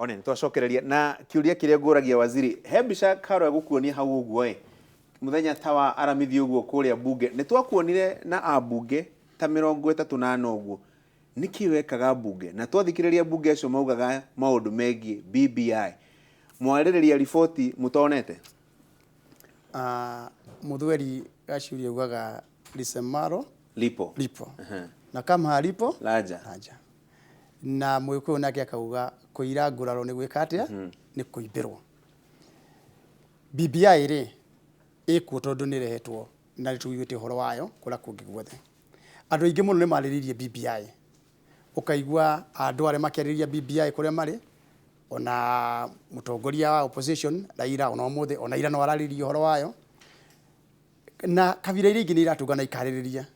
one twacokereria na kiuria kiria nguragia waziri hebisha karo gukuonia hau uguo muthenya tawa aramithi uguo kuria bunge ni twakuonire na abunge ta 38 uguo niki wekaga bunge na twathikiriria bunge acio maugaga maundu megie BBI mwaririria riboti mutonete muthweri gacuri ugaga lisemaro lipo na kama halipo laja na mwiko nake akauga kuira nguraro ni gwika atia ni kuimbirwo BBI ri ikuo tondu ni rehetwo na tuigite horo wayo kula kungi guothe andu aingi muno ni mariririe BBI ukaigua andu are makeriria BBI kuria mari ona mutongoria wa opposition Raila ona muthe ona ira no araririe horo wayo na kabira iria ingi ni iratungana ikaririria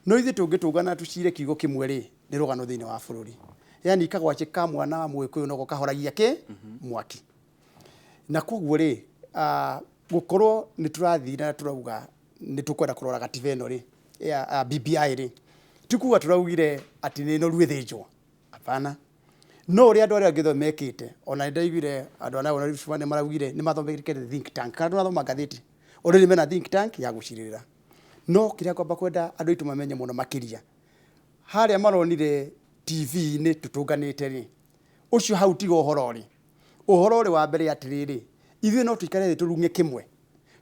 no ithe tungitungana tucire kiugo kimwe ri ni rugano thiini wa bururi yani kagwachika mwana wa mwikuyu no gokahoragia ki mwaki na koguo ri gukorwo ni turathira turauga ni tukwenda kurora gatiba ino ri ya BBI ri tikuga turaugire ati ni no rwithinjwo apana no ri andu aria ngithomekite ona ndaigire andu ana ona rifane maraugire ni mathomekite think tank kana mathoma gatheti ori ni mena think tank ya guciririra no kiria kwamba kwenda andu itu mamenye muno makiria haria maronire TV ni tutunganite ri ucio hau tigo uhoro ri wa mbere atiriri ithuĩ no tuikare turunge kimwe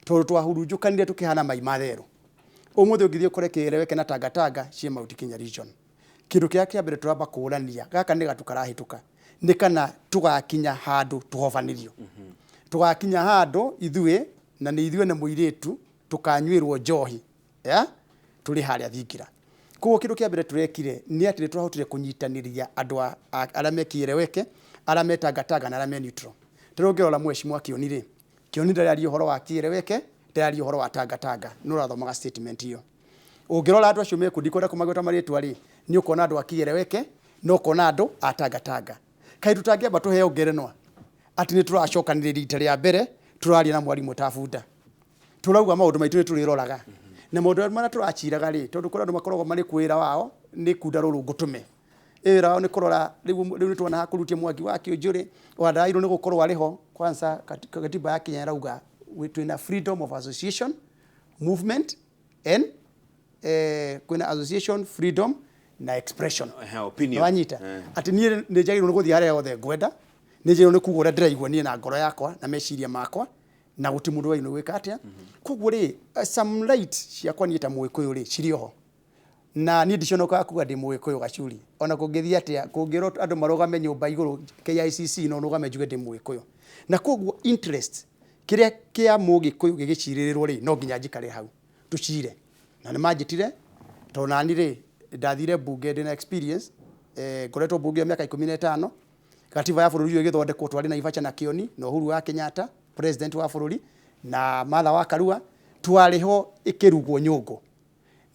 tondu twahurunjukanire tukihana mai matheru umuthi ungithie kurekereweke na Tanga cie Mount Kenya region kindu kia mbere turamba kurania gaka ni gatukarahituka ni kana tugakinya handu tuhofanirio tugakinya handu ithuĩ na ni ithuĩ na muiritu tukanyuirwo njohi ya tuli haria thingira kuo kindu kia mbere turekire ni ati turahotire kunyitaniria andu aria mekireweke aria metanga na aria me neutral turongera mheshimiwa Kioni ndari uhoro wa kireweke ndari uhoro wa Tanga no rathomaga statement iyo ungirora andu acio mekundikora kumagweta maritwa ri ni ukona andu akireweke no ukona andu Tanga kai tutangiamba tuheo ngerenwa ati ni turacokanire rita ria mbere turaria na mwarimu Tabunda turauga maundu maitu ni turiroraga na maundu mana turachiraga ri tondu kura andu makoragwo mari kwira wao ni kunda ruru ngutume era wao ni kurora riu ni tuona hakurutia mwaki wa kiunjuri wadairo ni gukorwo ariho kwanza katiba ya Kenya rauga twina freedom of association movement and kuna association freedom na expression opinion wanyita ati ni njagirwo ni guthia haria yothe ngwenda ni njagirwo ni kugura ndiraigwa ni na ngoro yakwa na meciria makwa na guti mundu waino gwika atia koguo ri some light ciakwa ni ta mwikuyu ri cirioho na ni ndiconoka kuga ndi mwikuyu gacuri ona kungithia atia kungiro andu marugame nyumba iguru KICC no rugame njuge ndi mwikuyu na koguo interest kiria kia mugikuyu gigiciririrwo ri no nginya njikare hau tucire na ni manjitire to nani ri ndathire bunge ndina experience ngoretwo bunge ya miaka 15 katiba ya bururi igithondekwo twari na Ivacha na Kioni no Uhuru wa Kenyatta president wa bururi na Martha wa Karua twariho ikirugwo nyungu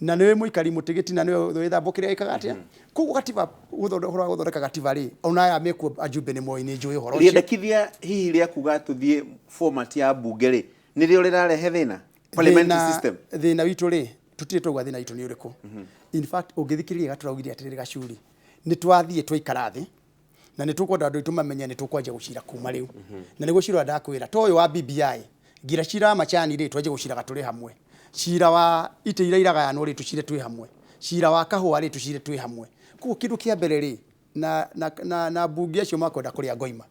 na niwe muikari mutigiti na niwe withambukire ikaga atia kugu katiba guthondeka katiba ri ona ya mekwo ajumbe ni moini njui horo riendekithia hihi ria kuga tuthie format ya bunge ri ni rio rirarehe thina parliamentary system thina witu ri tutire tugwa thina witu ni uriku in fact ungithikiriria gaturaugire atiriri gacuri ni twathie twaikara thi na ni tukwenda andu itumamenye ni tukwanja gucira kuma riu na ni gucira ndakwira to uyu wa BBI ngira cira machani ri twanje gucira gaturi hamwe cira wa ite ira iraga ya no ri tucire twi hamwe cira wa kahua ri tucire twi hamwe kuko kindu kia mbere ri na bunge acio makwenda kuria ngoima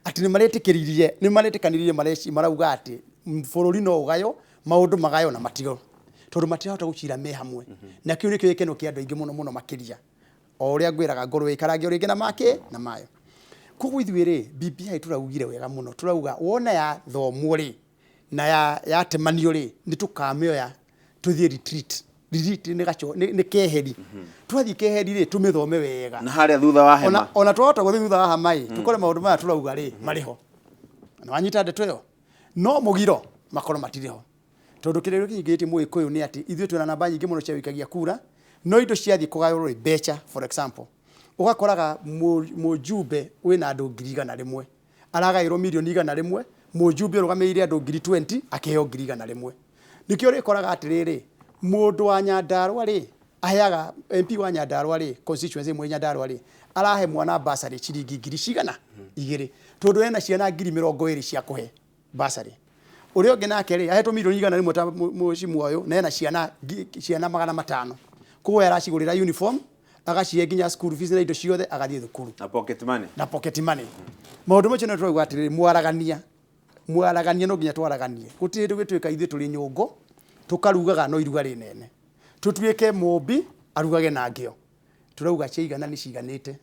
ati ni maretikanirie mareci marauga ati bururi no ugayo maundu magayo na matigo tondu matirahota gucira me hamwe na kiu ni kio ikeno kia andu aingi muno makiria o uria ngwiraga ngoro ikarange uri ngina make na mayo kuko ithuire BBI turaugire wega muno turauga wona ya thomwo ri na ya temanio ri ni tukamioya tuthie retreat ni gacho ni keheri twathi keheri ri tumithome wega na haria thutha wa hema ona twahota guthi thutha wa hamai tukore maundu maya turauga ri mariho na wanyita ndeto yo no mugiro makoro matiriho tondu kirerio kingiti mwikuyu ni ati ithuĩ twina namba nyingi muno cia wikagia kura no indo ciathi kugayurwo ri becha for example ugakoraga mujumbe wina andu 100,000 aragairwo milioni 100 mujumbe rugameire andu 20 akiheo 100,000 nikio rikoraga atiriri mundu wa Nyandarua ri aheaga MP wa Nyandarua ri constituency mwe Nyandarua ri arahe mwana basari ciringi ngiri cigana igiri tondu ena ciana ngiri 20 cia kuhe basari uria ungi nake ri ahetwo milioni igana rimwe ta mucimu uyu na ena ciana 500 kuo aracigurira uniform agacihe nginya school fees na indo ciothe agathie thukuru na pocket money maundu macio no twaigua atiriri mwaragania no nginya twaraganie gutiri gitwika ithuĩ tũrĩ nyũngũ tukarugaga no iruga rinene tutuike mumbi arugage na ngĩo turauga ciigana ni ciganite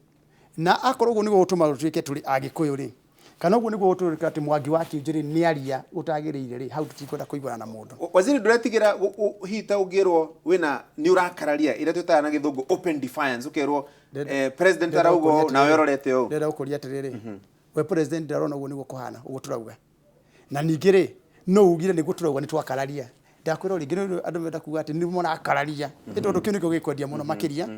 na akorwo guo niguo utuma tutuike tũrĩ Agĩkũyũ ri kana guo niguo utuika ati Mwangi wa Kĩũnjũrĩ ni aria utagiriire ri hau tutikwenda kuigwana na mundu waziri nduretigira hita ugirwo wina ni urakararia ira twitaga na githungu open defiance ukerwo president araugo na werorete o ndera ukuria atiriri we president ndarona guo niguo kuhana uguo turauga na ningĩ rĩ no ugire niguo turauga ni twakararia ndakwira ringi andu menda kuga ati ni mona akararia tondu kiu nikio gikwendia muno makiria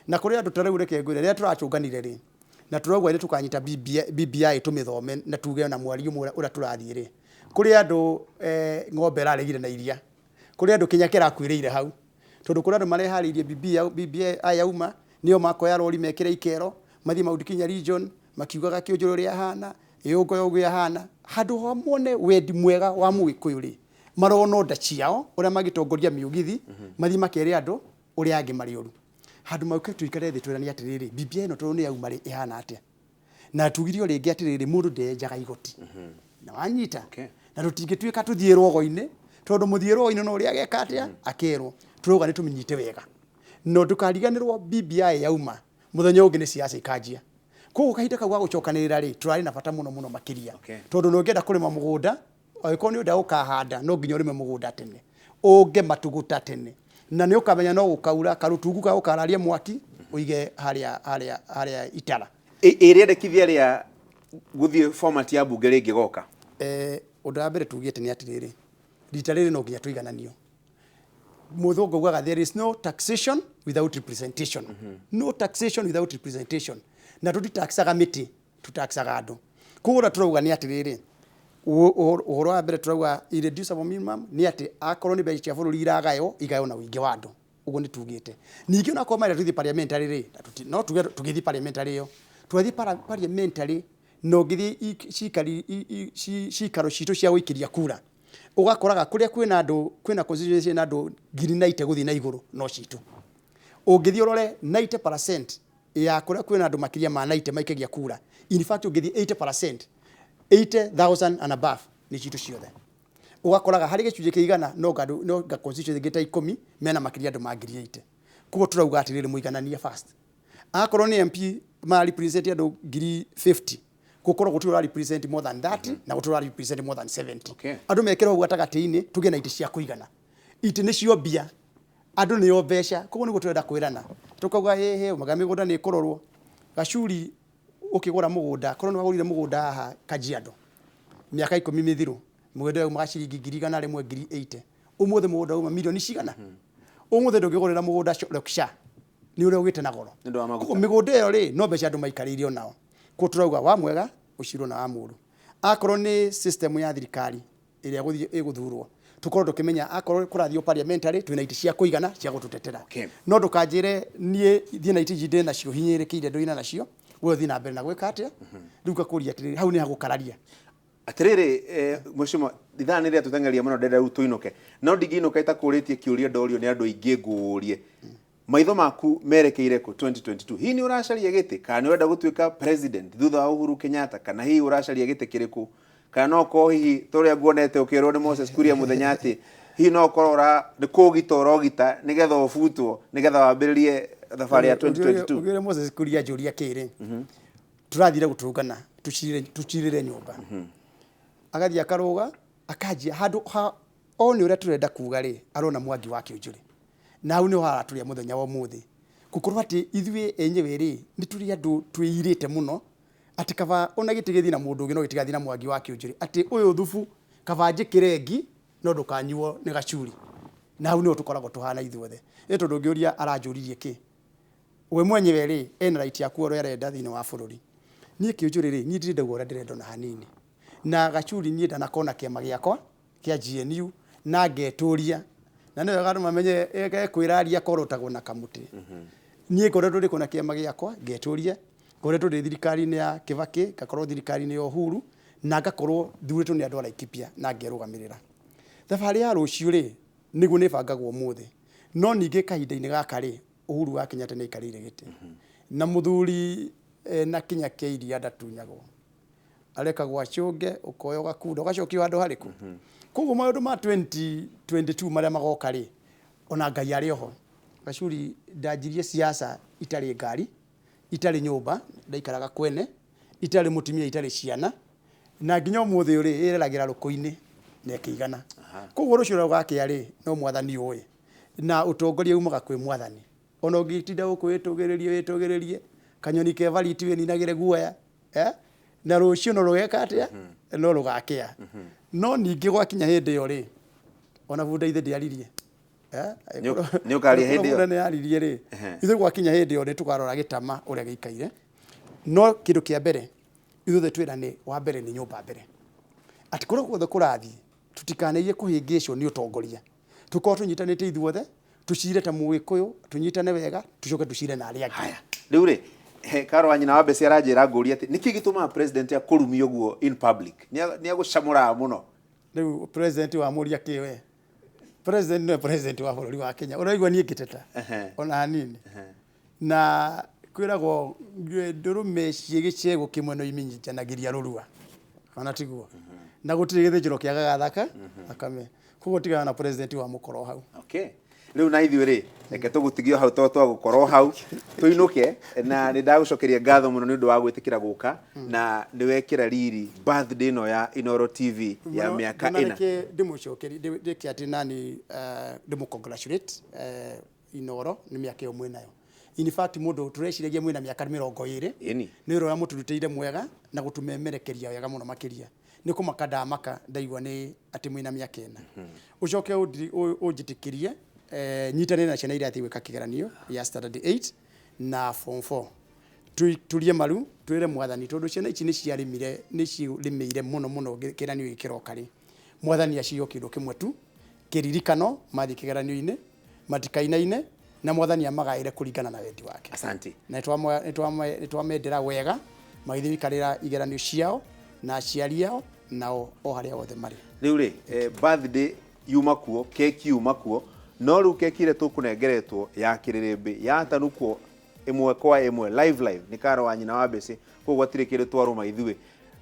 na kuri andu tarau reke ngwire ria turacunganire ri na turauga ni tukanyita BBI tumithome na tuge na mwari umwe ura turathie ri kuri andu ng'ombe raregire na iria kuri andu kinya kirakwiriire hau tondu kuri andu mareharirie BBI ayauma nio makoya rori mekire ikero mathie Mount Kenya region makiugaga Kĩũnjũrĩ ria hana yongo yogu ya hana handu hamone wendi mwega wa Mũgĩkũyũ ri marono nda ciao uria magitongoria miugithi mathi makere andu uria angi mari oru handu mauke tuikare thi twirani atiriri BBI ino turu ni yauma ri ihana atia na tugirio ringi atiriri mundu ndenjaga igoti na wanyita na tutingituika tuthie rogo-ini tondu muthie rogo-ini no uria ageka atia akerwo turoga ni tuminyite wega no ndukariganirwo BBI yauma muthenya ungi ni siasa ikanjia kuko kahinda kau ga gucokanirira ri turari na bata muno makiria tondu no ngenda kurima mugunda oiko ni nda ukahanda no nginya urime mugunda tene unge matuguta tene na ni ukamenya no gukaura karutungu ka ukararia mwaki uige haria itara iriendekithia ria guthie format ya bunge ringi goka undu wa mbere tugiete ni atiriri rita riri no nginya tuigananio muthungu ugaga there is no taxation without representation no taxation without representation na tutitaxaga miti tutaxaga andu kugura turauga ni atiriri uhoro wa mbere turauga irreducible minimum ni ati akorwo ni mbeca cia bururi iragayo igayo na wingi wa andu uguo ni tugite ningi ona koma tuthi parliamentary ri no tugithi parliamentary yo twathi parliamentary no ngithi cikaro citu cia guikiria kura ugakoraga kuria kwina constituency na andu 90 guthi na iguru no citu ungithi urore 90% ya kuria kwina andu makiria ma 90 maikagia kura in fact ungithi 80% 80,000 and above ni citu ciothe ugakoraga hari gicunje kiigana no ga constituency gita 10 mena makiria andu mangiri 80 kugo turauga atiriri muiganania fast akorwo ni MP ma represent andu 50 gukorwo gutura represent more than 30 na gutura represent more than 70 andu mekera ugu gatagati-ini tuge na ite cia kuigana ite ni cio bia andu ni yo besha kugo ni guturenda kwirana tukauga he magamigunda ni kurorwo gacuri ukigura mugunda korwo ni wagurire mugunda haha Kajiado miaka 10 mithiru mugunda uma ciringi 180 umuthe mugunda uma milioni cigana umuthe ndungigurira mugunda Loksha ni uria ugite na goro migunda iyo ri no mbeca andu maikaririo nao ko turauga wa mwega uciro na amuru akorwo ni system ya thirikari iria guthie iguthurwo tukorwo tukimenya akorwo kurathio parliamentary twina iti cia kuigana cia gututetera no ndukanjire nie thie na iti jinde na cio hinyirikiire ndoina na cio we thina mbere na gwika atia riu gakuria atiriri hau ni hagukararia atiriri mheshimiwa ithani ria tutengeria muno ndenda riu tuinuke no ndingiinuka itakuritie kiuria ndorio ni andu aingi ngurie maitho maku merekeire ku 2022 hii ni uracaria giti kana ni urenda gutuika president thutha wa Uhuru Kenyatta kana hii uracaria giti kiriku kana no ko hihi turia nguonete ukirwo ni Moses Kuria muthenya ati hii no korora ni kugita urogita nigetha ubutwo nigetha wambiririe thabari ya 2022 ugire Moses Kuria juria kire turathire gutungana tucirire nyumba agathia karuga akajia handu oni uria turenda kuga ri arona Mwangi wa Kĩũnjũrĩ na hau ni haraturia muthenya wa muthi gukorwa ati ithuĩ enyewe ri ni turi andu twirite muno ati kava ona gitigithi na mundu no gitigathi na Mwangi wa Kĩũnjũrĩ ati uyu thubu kava njikirengi no ndukanyuo ni gacuri na hau ni tukoragwo tuhana ithuothe ni tondu ngiuria aranjuririe ki we mwenyewe ri ena right ya kuoro yarenda thini wa bururi nie Kĩũnjũrĩ ri nie ndirenda guora ndirenda na hanini na gacuri nie ndana kona kiama giakwa kia GNU na ngeturia na niyo gandu mamenye kwiraria korotagwo na kamuti nie koretwo ri kuna kiama giakwa ngeturia ngoretwo ndĩ thirikari-inĩ ya Kibaki, ngakorwo thirikari-inĩ ya Uhuru, na ngakorwo thurĩtwo nĩ andũ a Laikipia na ngerũgamĩrĩra. Thabarĩ ya rũciũ rĩ, nĩguo nĩ bangagwo ũmũthĩ, no ningĩ kahinda-inĩ gaka rĩ, Uhuru wa Kenyatta nĩ aikarĩire gĩtĩ, na mũthuri na kinya kĩa iria ndatunyagwo, arekagwo acũnge, ũkoya ũgakunda, ũgacokio handũ harĩkũ. Koguo maũndũ ma 2022 marĩa magoka rĩ, ona Ngai arĩ oho. Gacuri ndanjirie siasa itarĩ ngari, itarĩ nyũmba, ndaikaraga kwene, itarĩ mũtumia, itarĩ ciana, na nginya ũmũthĩ ũrĩ ĩreragĩra rũkũ-inĩ na ĩkĩigana. Koguo rũciũ rũrĩa gũgakĩa rĩ, no mwathani ũĩ, na ũtongoria umaga kwĩ mwathani. Ona ũngĩtinda gũkũ wĩtũgĩrĩrie, kanyoni ke bariti wĩninagĩre guoya, na rũciũ no rũgeka atĩa, no rũgakĩa. No ningĩ gwakinya hĩndĩ ĩyo rĩ, ona bunda ithe ndiaririe. Nĩ ũkaria hĩndĩ ĩyo? Nĩ yaririe rĩ, ithuĩ gwakinya hĩndĩ ĩyo nĩ tũkarora gĩtama ũrĩa gĩikaire. No kĩndũ kĩa mbere, ithuĩ twĩrane wa mbere nĩ nyũmba mbere. Atĩ kũrĩa guothe kũrathiĩ, tũtikanaiye kũhĩngĩcwo nĩ ũtongoria. Tũkorwo tũnyitanĩte ithuothe, tũcire ta Mũgĩkũyũ, tũnyitane wega, tũcoke tũcire na arĩa angĩ. Rĩu rĩ, Karo wa nyina wa Mbeci aranjĩra ngũria atĩ nĩkĩ gĩtũmaga president akũrumia ũguo in public? Nĩ agũcamũraga mũno. Rĩu president wa mũria kĩwe. President nĩ president wa bũrũri wa Kenya. Ũraigua niĩ ngĩteta ona hanini. Na kwĩragwo ndũrũme ciĩgĩcegũ kĩmwe no iminyitanagĩria rũrua. Kana tiguo. Na gũtirĩ gĩthĩnjĩro kĩa Gagathaka akame. Koguo tigana na president wa mũkoro hau. Okay. Rĩu na ithuĩ rĩ, reke tũgũtigio hau to twagũkorwo hau tũinũke, na nĩ ndagũcokeria ngatho mũno nĩ ũndũ wa gwĩtĩkĩra gũka na nĩ wekĩra riri birthday ĩno ya Inooro TV ya mĩaka ĩna. Reke ndĩmũcokerie ndĩke atĩ nani ndĩmũcongratulate Inooro nĩ mĩaka ĩyo mwĩ nayo. In fact mũndũ tũreciragia mwĩ na mĩaka 20 nĩ ũrĩa mũtũrutĩire mwega na gũtũmemerekeria wega mũno makĩria. Nĩ kũmaka ndamaka ndaigua nĩ atĩ mwĩ na mĩaka ĩna. Ũcoke ũnjĩtĩkĩrie nyitanĩre na ciana iria gwĩka kĩgeranio ya standard 8 na form 4. Turie maru twĩre mwathani tondũ ciana ici nĩ ciarĩmĩire mũno kĩgeranio gĩkĩroka rĩ. Mwathani aciyo kĩndũ kĩmwe tu, kĩririkano mathiĩ kĩgeranio-inĩ, matikainaine, na mwathani amagaĩre kũringana na wendi wake. Asante. Na nĩtwamendera wega magĩthiĩ gũikarĩra igeranio ciao na aciari ao nao o harĩa othe marĩ. Rĩu rĩ, birthday yuma kuo, keki yuma kuo, no rĩu keki ĩrĩa tũkũnengeretwo ya kĩrĩrĩmbĩ yatanũkwo ĩmwe kwa ĩmwe live nĩ Karo wa nyina wa Mbeci, koguo gũtirĩ kĩndũ twarũma ithuĩ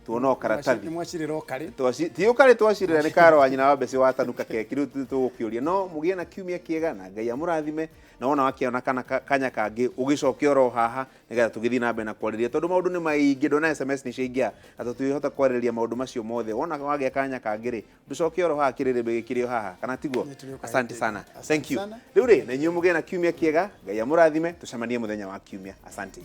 tuona karatathi. Mwacirĩra ũkarĩ. Ti ũkarĩ twacirĩra nĩ Karo wa nyina wa Mbeci watanuka keki, rĩu tũgũkĩũria no mũgĩe na kiumia kĩega na Ngai amũrathime, na wona wakĩona kanya kangĩ ũgĩcokia oro haha nĩgetha tũgĩthiĩ na mbere na kwarĩrĩria tondũ maũndũ nĩ maingĩ, ndona SMS nĩ ciaingĩha na tũtihota kwarĩrĩria maũndũ macio mothe. Wona wagĩa kanya kangĩ rĩ, ndũcokie oro haha kĩrĩrĩmbĩ gĩkĩrĩ haha, kana tiguo? Asante sana. Thank you. Rĩu rĩ, na inyuĩ mũgĩe na kiumia kĩega, Ngai amũrathime, tũcemanie mũthenya wa kiumia. Asante.